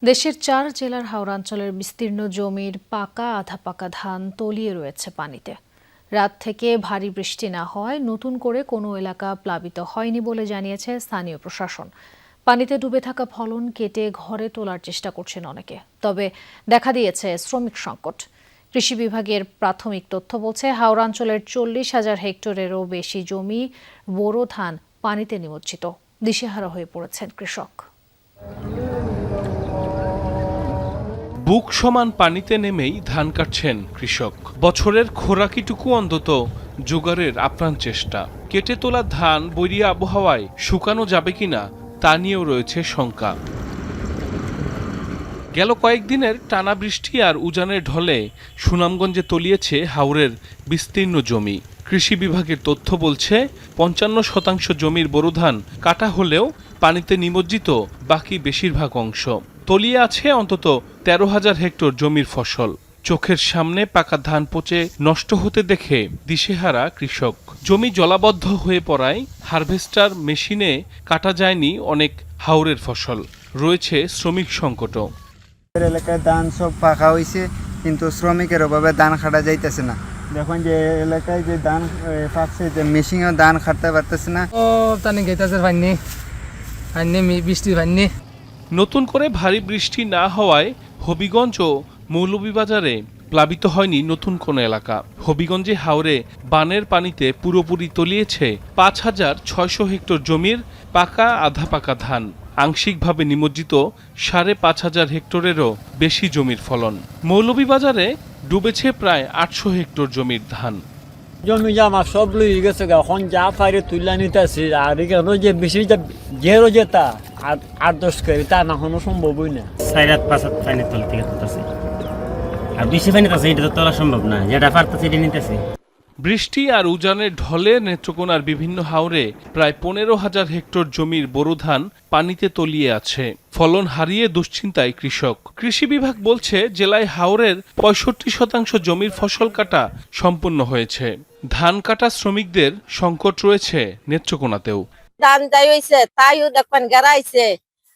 দেশের ৪ জেলার হাওড়াঞ্চলের বিস্তীর্ণ জমির পাকা আধা পাকা ধান তলিয়ে রয়েছে পানিতে। রাত থেকে ভারী বৃষ্টি না হওয়ায় নতুন করে কোনো এলাকা প্লাবিত হয়নি বলে জানিয়েছে স্থানীয় প্রশাসন। পানিতে ডুবে থাকা ফলন কেটে ঘরে তোলার চেষ্টা করছেন অনেকে, তবে দেখা দিয়েছে শ্রমিক সংকট। কৃষি বিভাগের প্রাথমিক তথ্য বলছে, হাওড়াঞ্চলের 40,000 হেক্টরেরও বেশি জমি বোরো ধান পানিতে নিমজ্জিত। দিশেহারা হয়ে পড়েছেন কৃষক। বুক সমান পানিতে নেমেই ধান কাটছেন কৃষক। বছরের খোরাকিটুকু অন্তত জোগাড়ের আপ্রাণ চেষ্টা। কেটে তোলা ধান বৈরী আবহাওয়ায় শুকানো যাবে কিনা তা নিয়েও রয়েছে শঙ্কা। গেল কয়েকদিনের টানা বৃষ্টি আর উজানের ঢলে সুনামগঞ্জে তলিয়েছে হাওরের বিস্তীর্ণ জমি। কৃষি বিভাগের তথ্য বলছে, 55% জমির বোরো ধান কাটা হলেও পানিতে নিমজ্জিত বাকি বেশিরভাগ অংশ। তলিয়ে আছে অন্তত 13,000 হেক্টর জমির ফসল। চোখের সামনে পাকা ধান পচে নষ্ট হতে দেখে দিশেহারা কৃষক। জমি জলাবদ্ধ হয়ে পড়ায় হারভেস্টার মেশিনে কাটা যায়নি অনেক হাওরের ফসল। রয়েছে শ্রমিক সংকটও। এলাকায় ধান সব পাকা হয়েছে, কিন্তু শ্রমিকের অভাবে ধান কাটা যাইতেছে না। দেখুন যে এলাকায় যে ধান পাকছে, যে মেশিনও ধান কাটতে পারতেছে না। বৃষ্টি পাইনি। নতুন করে ভারী বৃষ্টি না হওয়ায় হবিগঞ্জ ও মৌলভীবাজারে প্লাবিত হয়নি নতুন কোনো এলাকা। হবিগঞ্জে হাওরে বানের পানিতে পুরোপুরি তলিয়েছে 5,600 হেক্টর জমির পাকা আধা পাকা ধান। আংশিকভাবে নিমজ্জিত 5,500 হেক্টরেরও বেশি জমির ফলন। মৌলভীবাজারে ডুবেছে প্রায় 800 হেক্টর জমির ধান। জমি জামা সব লই গেছে, এখন যা পারে তুলে নিতেছে। আর এখানে যে বেশি জেরো যেটা 8-10 কেজি তা না কোনো সম্ভবই না। 4-5 পানি তল থেকে তুলতেছে, আর বেশি পানি আছে এটা তো তোলা সম্ভব না, যেটা পারতেছে এটা নিতেছে। বৃষ্টি আর উজানের ঢলে নেত্রকোনার বিভিন্ন হাওরে প্রায় 15,000 হেক্টর জমির বোরো ধান পানিতে তলিয়ে আছে। ফলন হারিয়ে দুশ্চিন্তায় কৃষক। কৃষি বিভাগ বলছে, জেলায় হাওরের 65% জমির ফসল কাটা সম্পন্ন হয়েছে। ধান কাটা শ্রমিকদের সংকট রয়েছে নেত্রকোনাতেও। ধান যাই হয়েছে তাইও দেখবেন গেরাইছে,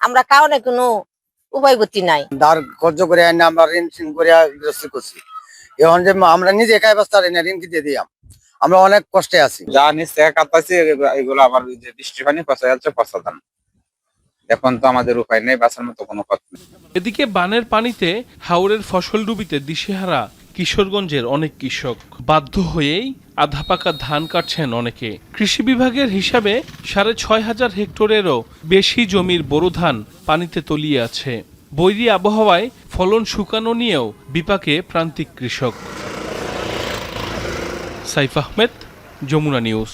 আমরা কারণে কোনো উপায় গতি নাই। ধার কর্য করে আইনা আমরা ঋণ করে গ্রস্ত করছি। এখন যে আমরা নিজে একাই বাঁচতে পারি না, ঋণ কি দিয়ে দিলাম, আমরা অনেক কষ্টে আছি। যা নিচে কাটতেছি এগুলো আবার যে বৃষ্টি পানি পচা যাচ্ছে, পচা ধান। এখন তো আমাদের উপায় নেই, বাঁচার মতো কোনো পথ নেই। এদিকে বানের পানিতে হাওরের ফসল ডুবিতে দিশেহারা কিশোরগঞ্জের অনেক কৃষক। বাধ্য হয়েই আধা পাকা ধান কাটছেন অনেকে। কৃষি বিভাগের হিসাবে 6,500 হেক্টরেরও বেশি জমির বোরো ধান পানিতে তলিয়ে আছে। বৈরী আবহাওয়ায় ফলন শুকানো নিয়েও বিপাকে প্রান্তিক কৃষক। সাইফ আহমেদ, যমুনা নিউজ।